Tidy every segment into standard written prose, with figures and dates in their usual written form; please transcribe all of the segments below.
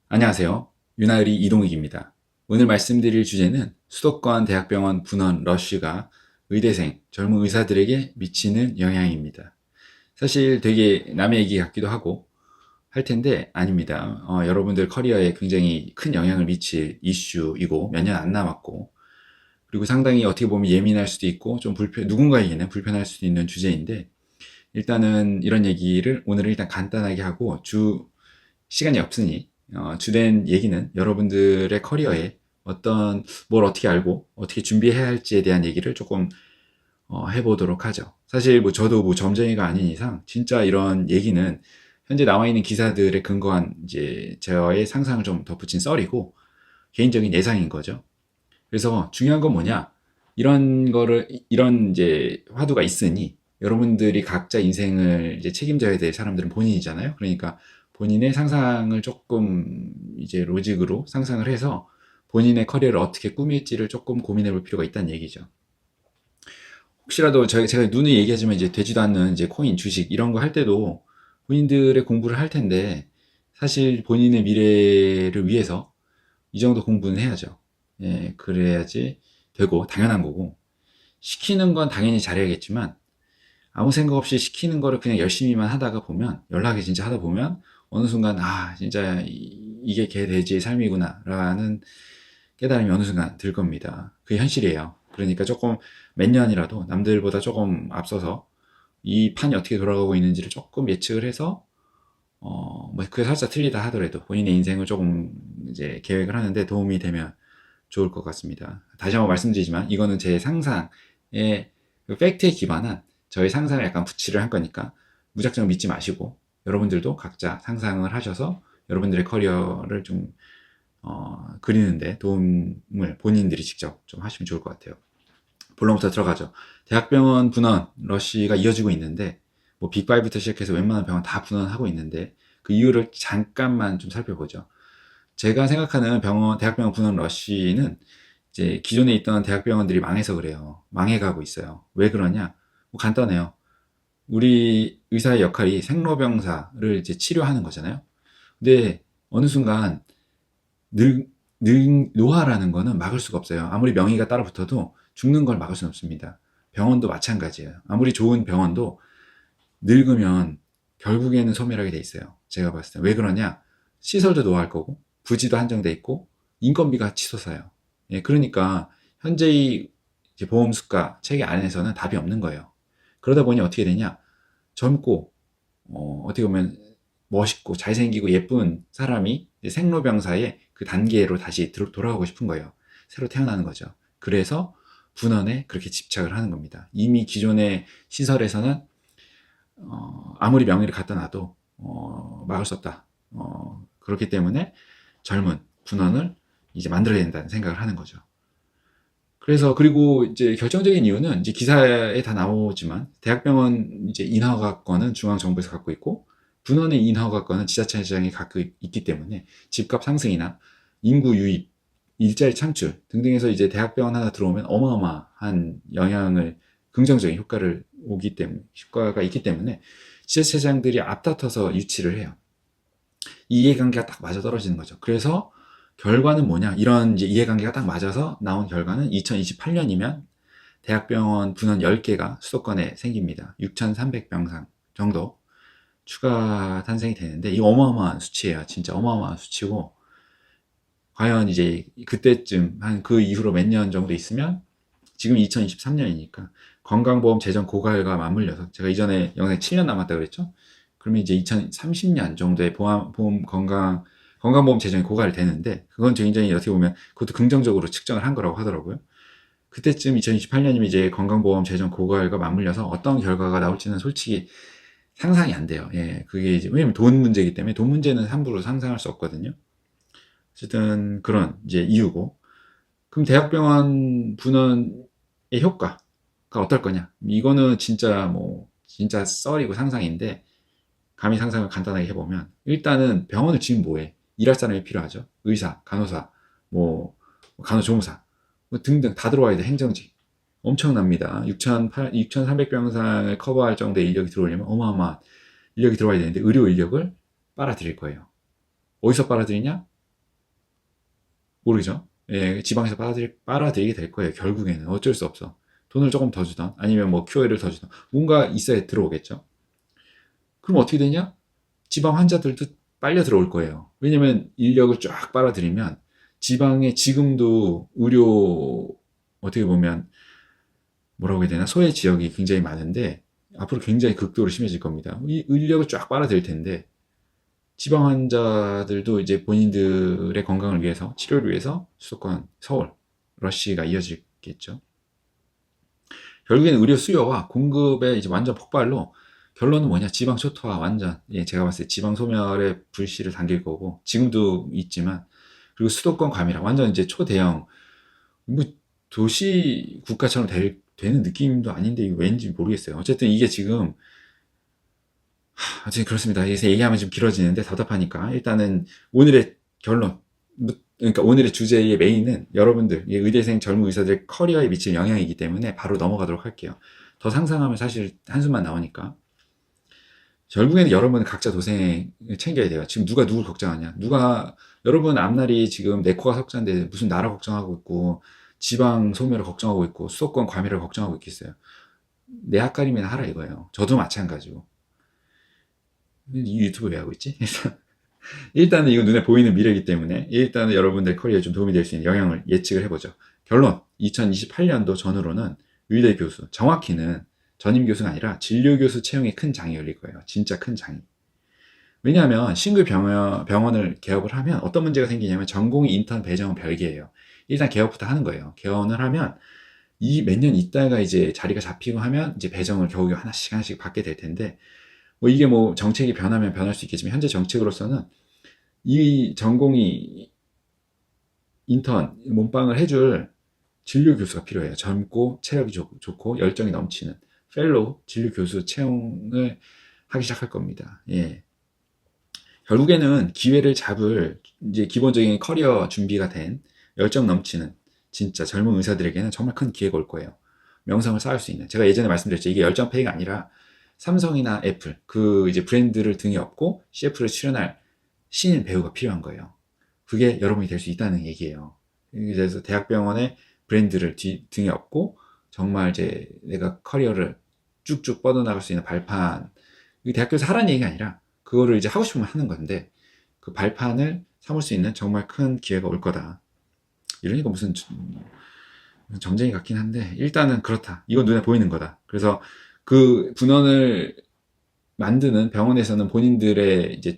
안녕하세요. 윤하을이 이동익입니다. 오늘 말씀드릴 주제는 수도권 대학병원 분원 러쉬가 의대생, 젊은 의사들에게 미치는 영향입니다. 사실 되게 남의 얘기 같기도 하고 할 텐데 아닙니다. 여러분들 커리어에 굉장히 큰 영향을 미칠 이슈이고 몇 년 안 남았고, 그리고 상당히 어떻게 보면 예민할 수도 있고 좀 누군가에게는 불편할 수도 있는 주제인데, 일단은 이런 얘기를 오늘은 일단 간단하게 하고, 시간이 없으니 주된 얘기는 여러분들의 커리어에 뭘 어떻게 알고 어떻게 준비해야 할지에 대한 얘기를 조금 해보도록 하죠. 사실 뭐 저도 뭐 점쟁이가 아닌 이상 진짜 이런 얘기는 현재 나와 있는 기사들에 근거한 이제 저의 상상을 좀 덧붙인 썰이고 개인적인 예상인 거죠. 그래서 중요한 건 뭐냐? 이런 이제 화두가 있으니 여러분들이 각자 인생을 이제 책임져야 될 사람들은 본인이잖아요. 그러니까 본인의 상상을 조금 이제 로직으로 상상을 해서 본인의 커리어를 어떻게 꾸밀지를 조금 고민해 볼 필요가 있다는 얘기죠. 혹시라도 제가 눈에 얘기하지만 이제 되지도 않는 이제 코인, 주식 이런 거 할 때도 본인들의 공부를 할 텐데, 사실 본인의 미래를 위해서 이 정도 공부는 해야죠. 예, 그래야지 되고 당연한 거고, 시키는 건 당연히 잘해야겠지만 아무 생각 없이 시키는 거를 그냥 열심히만 하다가 보면, 연락이 진짜 하다 보면 어느 순간 진짜 이게 걔 돼지의 삶이구나 라는 깨달음이 어느 순간 들 겁니다. 그게 현실이에요. 그러니까 조금 몇 년이라도 남들보다 조금 앞서서 이 판이 어떻게 돌아가고 있는지를 조금 예측을 해서 뭐 그게 살짝 틀리다 하더라도 본인의 인생을 조금 이제 계획을 하는데 도움이 되면 좋을 것 같습니다. 다시 한번 말씀드리지만 이거는 제 상상의 그 팩트에 기반한 저의 상상을 약간 붙이를 한 거니까 무작정 믿지 마시고, 여러분들도 각자 상상을 하셔서 여러분들의 커리어를 좀 그리는데 도움을 본인들이 직접 좀 하시면 좋을 것 같아요. 본론부터 들어가죠. 대학병원 분원 러시가 이어지고 있는데, 뭐 빅5부터 시작해서 웬만한 병원 다 분원하고 있는데 그 이유를 잠깐만 좀 살펴보죠. 제가 생각하는 대학병원 분원 러쉬는 이제 기존에 있던 대학병원들이 망해서 그래요. 망해가고 있어요. 왜 그러냐? 뭐 간단해요. 우리 의사의 역할이 생로병사를 이제 치료하는 거잖아요. 근데 어느 순간 늙, 노화라는 거는 막을 수가 없어요. 아무리 명의가 따라 붙어도 죽는 걸 막을 수는 없습니다. 병원도 마찬가지예요. 아무리 좋은 병원도 늙으면 결국에는 소멸하게 돼 있어요. 제가 봤을 때. 왜 그러냐? 시설도 노후할 거고, 부지도 한정돼 있고, 인건비가 치솟아요. 예, 그러니까 현재의 이제 보험 수가 체계 안에서는 답이 없는 거예요. 그러다 보니 어떻게 되냐? 젊고, 어떻게 보면 멋있고 잘생기고 예쁜 사람이 생로병사의 그 단계로 다시 돌아가고 싶은 거예요. 새로 태어나는 거죠. 그래서 분원에 그렇게 집착을 하는 겁니다. 이미 기존의 시설에서는 아무리 명의를 갖다 놔도 막을 수 없다. 그렇기 때문에 젊은 분원을 이제 만들어야 된다는 생각을 하는 거죠. 그래서 그리고 이제 결정적인 이유는 이제 기사에 다 나오지만 대학병원 이제 인허가권은 중앙정부에서 갖고 있고 분원의 인허가권은 지자체장이 갖고 있기 때문에 집값 상승이나 인구 유입, 일자리 창출 등등에서 이제 대학병원 하나 들어오면 어마어마한 영향을, 긍정적인 효과가 있기 때문에 지자체장들이 앞다퉈서 유치를 해요. 이해관계가 딱 맞아 떨어지는 거죠. 그래서 결과는 뭐냐? 이런 이제 이해관계가 딱 맞아서 나온 결과는 2028년이면 대학병원 분원 10개가 수도권에 생깁니다. 6,300병상 정도 추가 탄생이 되는데, 이거 어마어마한 수치예요. 진짜 어마어마한 수치고, 과연 이제 그때쯤 한 그 이후로 몇 년 정도 있으면, 지금 2023년이니까 건강보험 재정 고갈과 맞물려서, 제가 이전에 영상에 7년 남았다 그랬죠? 그러면 이제 2030년 정도에 건강보험 재정이 고갈이 되는데, 그건 굉장히 어떻게 보면 그것도 긍정적으로 측정을 한 거라고 하더라고요. 그때쯤 2028년이면 이제 건강보험 재정 고갈과 맞물려서 어떤 결과가 나올지는 솔직히 상상이 안 돼요. 예, 그게 이제 왜냐면 돈 문제이기 때문에, 돈 문제는 함부로 상상할 수 없거든요. 어쨌든 그런 이제 이유고, 그럼 대학병원 분원의 효과가 어떨 거냐? 이거는 진짜 썰이고 상상인데, 감히 상상을 간단하게 해보면, 일단은 병원을 지금 뭐해? 일할 사람이 필요하죠. 의사, 간호사, 뭐 간호조무사 뭐 등등 다 들어와야 돼. 행정직 엄청납니다. 6,300병상을 커버할 정도의 인력이 들어오려면 어마어마한 인력이 들어와야 되는데 의료 인력을 빨아들일 거예요. 어디서 빨아들이냐? 모르죠. 예, 지방에서 빨아들이게 될 거예요. 결국에는 어쩔 수 없어. 돈을 조금 더 주던 아니면 뭐 QA를 더 주던 뭔가 있어야 들어오겠죠. 그럼 어떻게 되냐? 지방 환자들도 빨려 들어올 거예요. 왜냐면 인력을 쫙 빨아들이면 지방에 지금도 의료 어떻게 보면 뭐라고 해야 되나 소외 지역이 굉장히 많은데 앞으로 굉장히 극도로 심해질 겁니다. 이 인력을 쫙 빨아들일 텐데 지방 환자들도 이제 본인들의 건강을 위해서 치료를 위해서 수도권 서울 러시가 이어지겠죠. 결국에는 의료 수요와 공급의 이제 완전 폭발로 결론은 뭐냐? 지방 초토화 완전. 예, 제가 봤을 때 지방 소멸의 불씨를 당길 거고 지금도 있지만 그리고 수도권 과밀화 완전 이제 초대형 뭐 도시 국가처럼 되는 느낌도 아닌데 이거 왠지 모르겠어요. 어쨌든 이게 지금 어쨌든 그렇습니다. 그래서 얘기하면 좀 길어지는데 답답하니까 일단은 오늘의 결론 그러니까 오늘의 주제의 메인은 여러분들 의대생 젊은 의사들의 커리어에 미칠 영향이기 때문에 바로 넘어가도록 할게요. 더 상상하면 사실 한숨만 나오니까 결국에는 여러분 각자 도생을 챙겨야 돼요. 지금 누가 누굴 걱정하냐? 여러분 앞날이 지금 내 코가 석자인데 무슨 나라 걱정하고 있고 지방 소멸을 걱정하고 있고 수도권 과밀을 걱정하고 있겠어요. 내 앞가림이나 하라 이거예요. 저도 마찬가지고. 이 유튜브 왜 하고 있지? 그래서 일단은 이거 눈에 보이는 미래이기 때문에 일단은 여러분들 커리어에 좀 도움이 될 수 있는 영향을 예측을 해보죠. 결론 2028년도 전후로는 의대 교수 정확히는 전임 교수가 아니라 진료 교수 채용에 큰 장이 열릴 거예요. 진짜 큰 장이. 왜냐하면 신규 병원을 개업을 하면 어떤 문제가 생기냐면 전공의 인턴 배정은 별개예요. 일단 개업부터 하는 거예요. 개원을 하면 이 몇 년 있다가 이제 자리가 잡히고 하면 이제 배정을 겨우 하나씩 하나씩 받게 될 텐데 뭐 이게 뭐 정책이 변하면 변할 수 있겠지만 현재 정책으로서는 이 전공이 인턴 몸빵을 해줄 진료 교수가 필요해요. 젊고 체력이 좋고 열정이 넘치는 펠로우 진료 교수 채용을 하기 시작할 겁니다. 예. 결국에는 기회를 잡을 이제 기본적인 커리어 준비가 된 열정 넘치는 진짜 젊은 의사들에게는 정말 큰 기회가 올 거예요. 명성을 쌓을 수 있는. 제가 예전에 말씀드렸죠. 이게 열정 페이가 아니라 삼성이나 애플 그 이제 브랜드를 등에 업고 CF를 출연할 신인 배우가 필요한 거예요. 그게 여러분이 될 수 있다는 얘기예요. 그래서 대학병원의 브랜드를 등에 업고 정말 이제 내가 커리어를 쭉쭉 뻗어나갈 수 있는 발판. 대학교에서 하라는 얘기가 아니라 그거를 이제 하고 싶으면 하는 건데 그 발판을 삼을 수 있는 정말 큰 기회가 올 거다. 이러니까 무슨 점쟁이 같긴 한데 일단은 그렇다. 이건 눈에 보이는 거다. 그래서 그 분원을 만드는 병원에서는 본인들의 이제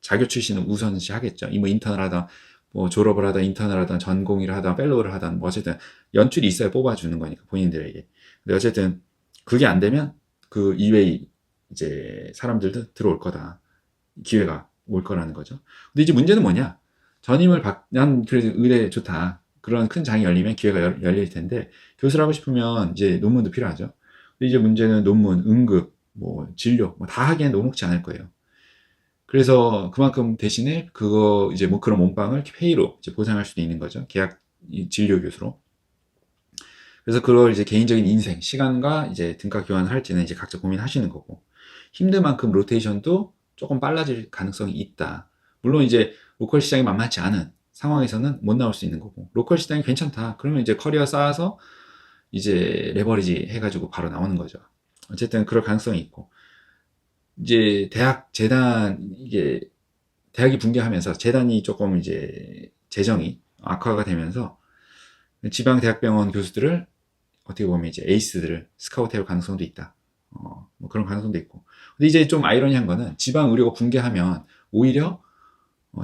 자교 출신을 우선시 하겠죠. 뭐 인턴을 하던, 뭐 졸업을 하던, 인턴을 하던, 전공의를 하던, 펠로우를 하던, 뭐 어쨌든 연출이 있어야 뽑아주는 거니까 본인들에게. 근데 어쨌든 그게 안 되면 그 이외의 이제 사람들도 들어올 거다. 기회가 올 거라는 거죠. 근데 이제 문제는 뭐냐? 난 그래도 의대 좋다. 그런 큰 장이 열리면 기회가 열릴 텐데 교수를 하고 싶으면 이제 논문도 필요하죠. 근데 이제 문제는 논문, 응급, 뭐 진료 뭐 다 하기엔 녹록지 않을 거예요. 그래서 그만큼 대신에 그거 이제 뭐 그런 몸빵을 페이로 이제 보상할 수도 있는 거죠. 계약 진료 교수로. 그래서 그걸 이제 개인적인 인생, 시간과 이제 등가 교환을 할지는 이제 각자 고민하시는 거고 힘든 만큼 로테이션도 조금 빨라질 가능성이 있다. 물론 이제 로컬 시장이 만만치 않은 상황에서는 못 나올 수 있는 거고 로컬 시장이 괜찮다. 그러면 이제 커리어 쌓아서 이제 레버리지 해가지고 바로 나오는 거죠. 어쨌든 그럴 가능성이 있고 이제 이게 대학이 붕괴하면서 재단이 조금 이제 재정이 악화가 되면서 지방 대학병원 교수들을 어떻게 보면 이제 에이스들을 스카우트할 가능성도 있다. 뭐 그런 가능성도 있고. 근데 이제 좀 아이러니한 거는 지방 의료가 붕괴하면 오히려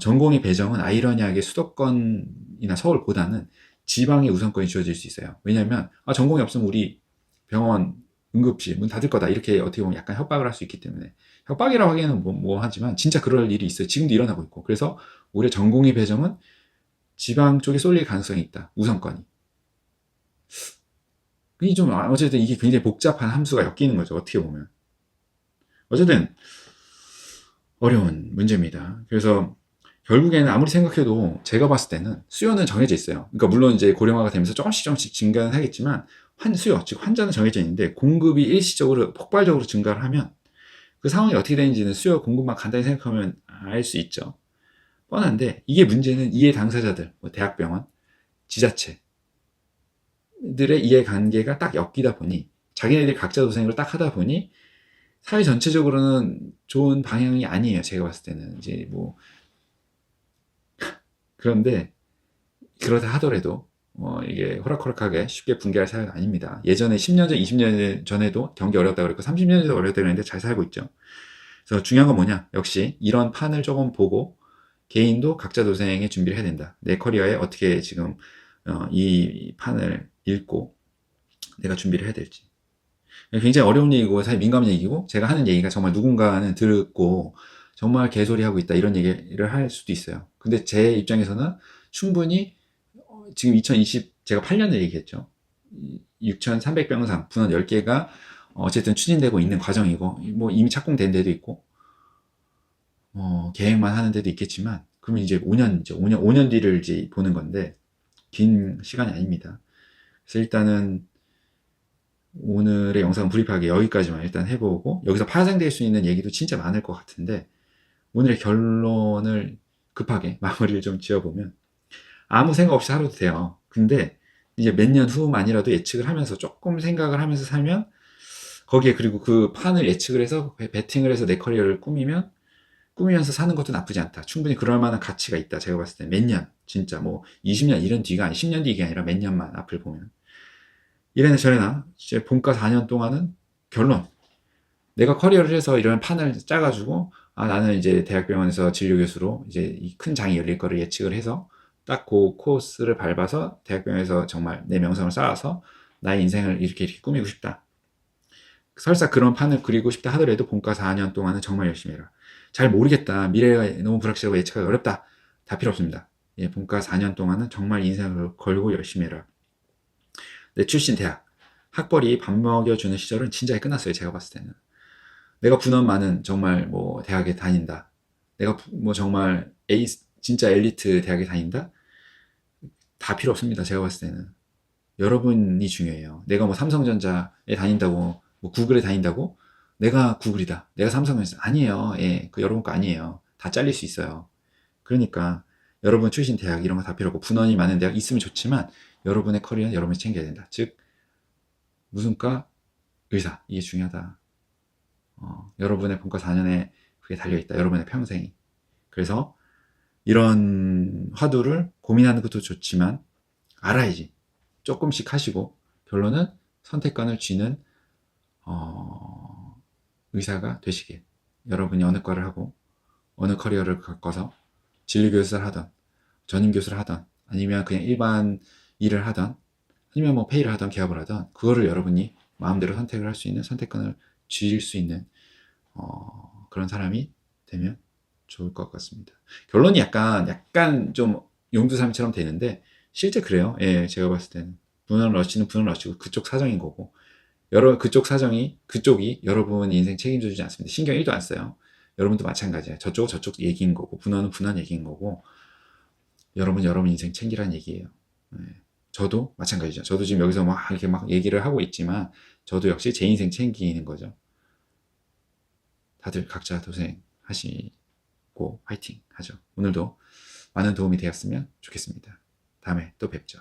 전공의 배정은 아이러니하게 수도권이나 서울보다는 지방에 우선권이 주어질 수 있어요. 왜냐하면 전공이 없으면 우리 병원 응급실 문 닫을 거다 이렇게 어떻게 보면 약간 협박을 할 수 있기 때문에 협박이라고 하기에는 뭐 하지만 진짜 그럴 일이 있어요. 지금도 일어나고 있고. 그래서 오히려 전공의 배정은 지방 쪽에 쏠릴 가능성이 있다. 우선권이. 이게 좀 어쨌든 이게 굉장히 복잡한 함수가 엮이는 거죠. 어떻게 보면. 어쨌든 어려운 문제입니다. 그래서 결국에는 아무리 생각해도 제가 봤을 때는 수요는 정해져 있어요. 그러니까 물론 이제 고령화가 되면서 조금씩 증가는 하겠지만 수요, 즉 환자는 정해져 있는데 공급이 일시적으로 폭발적으로 증가를 하면 그 상황이 어떻게 되는지는 수요 공급만 간단히 생각하면 알 수 있죠. 뻔한데 이게 문제는 이해 당사자들, 뭐 대학병원, 지자체들의 이해관계가 딱 엮이다 보니 자기네들이 각자 도생을 딱 하다 보니 사회 전체적으로는 좋은 방향이 아니에요. 제가 봤을 때는 이제 뭐 그런데 그러다 하더라도 이게 호락호락하게 쉽게 붕괴할 사회가 아닙니다. 예전에 10년 전, 20년 전에도 경기 어렵다 그랬고 30년 전에도 어렵다 그랬는데 잘 살고 있죠. 그래서 중요한 건 뭐냐? 역시 이런 판을 조금 보고 개인도 각자 도생의 준비를 해야 된다. 내 커리어에 어떻게 지금 이 판을 읽고 내가 준비를 해야 될지. 굉장히 어려운 얘기고 사실 민감한 얘기고 제가 하는 얘기가 정말 누군가는 듣고 정말 개소리 하고 있다 이런 얘기를 할 수도 있어요. 근데 제 입장에서는 충분히 지금 2020 제가 8년을 얘기했죠. 6,300병상 분원 10개가 어쨌든 추진되고 있는 과정이고 뭐 이미 착공된 데도 있고 계획만 하는 데도 있겠지만 그러면 이제 5년 뒤를 이제 보는 건데 긴 시간이 아닙니다. 그래서 일단은 오늘의 영상 브리프하게 여기까지만 일단 해보고 여기서 파생될 수 있는 얘기도 진짜 많을 것 같은데 오늘의 결론을 급하게 마무리를 좀 지어보면 아무 생각 없이 살아도 돼요. 근데 이제 몇 년 후만이라도 예측을 하면서 조금 생각을 하면서 살면 거기에 그리고 그 판을 예측을 해서 베팅을 해서 내 커리어를 꾸미면서 사는 것도 나쁘지 않다. 충분히 그럴 만한 가치가 있다. 제가 봤을 때 몇 년, 진짜 뭐 20년 이런 뒤가 아니 10년 뒤가 아니라 몇 년만 앞을 보면 이래나 저래나 이제 본과 4년 동안은 결론. 내가 커리어를 해서 이런 판을 짜가지고 나는 이제 대학병원에서 진료교수로 이제 이 큰 장이 열릴 거를 예측을 해서 딱 그 코스를 밟아서 대학병원에서 정말 내 명성을 쌓아서 나의 인생을 이렇게 꾸미고 싶다. 설사 그런 판을 그리고 싶다 하더라도 본과 4년 동안은 정말 열심히 해라. 잘 모르겠다. 미래가 너무 불확실하고 예측하기 어렵다. 다 필요 없습니다. 예, 본과 4년 동안은 정말 인생을 걸고 열심히 해라. 내 출신 대학. 학벌이 밥 먹여주는 시절은 진작에 끝났어요. 제가 봤을 때는. 내가 분원 많은 정말 뭐 대학에 다닌다. 내가 뭐 정말 진짜 엘리트 대학에 다닌다? 다 필요 없습니다. 제가 봤을 때는. 여러분이 중요해요. 내가 뭐 삼성전자에 다닌다고, 뭐 구글에 다닌다고? 내가 구글이다. 내가 삼성전자. 아니에요. 예, 그 여러분 거 아니에요. 다 잘릴 수 있어요. 그러니까 여러분 출신 대학 이런 거 다 필요 없고 분원이 많은 대학 있으면 좋지만 여러분의 커리어는 여러분이 챙겨야 된다. 즉 무슨 과? 의사. 이게 중요하다. 여러분의 본과 4년에 그게 달려있다. 여러분의 평생이. 그래서 이런 화두를 고민하는 것도 좋지만 알아야지. 조금씩 하시고 결론은 선택권을 쥐는 의사가 되시길. 여러분이 어느 과를 하고 어느 커리어를 갖고서 진료교수를 하던 전임교수를 하던 아니면 그냥 일반 일을 하던 아니면 뭐 페이를 하던 개업을 하던 그거를 여러분이 마음대로 선택을 할 수 있는 선택권을 쥐일 수 있는 그런 사람이 되면 좋을 것 같습니다. 결론이 약간 좀 용두삼이처럼 되는데 실제 그래요. 예, 제가 봤을 때는 분원 러시는 분원 러시고 그쪽 사정인 거고 그쪽이 여러분 인생 책임져 주지 않습니다. 신경 1도 안 써요. 여러분도 마찬가지야. 저쪽 얘기인 거고 분원은 분원 얘기인 거고 여러분 인생 챙기라는 얘기예요. 예. 저도 마찬가지죠. 저도 지금 여기서 막 이렇게 막 얘기를 하고 있지만 저도 역시 제 인생 챙기는 거죠. 다들 각자 도생하시고 화이팅 하죠. 오늘도 많은 도움이 되었으면 좋겠습니다. 다음에 또 뵙죠.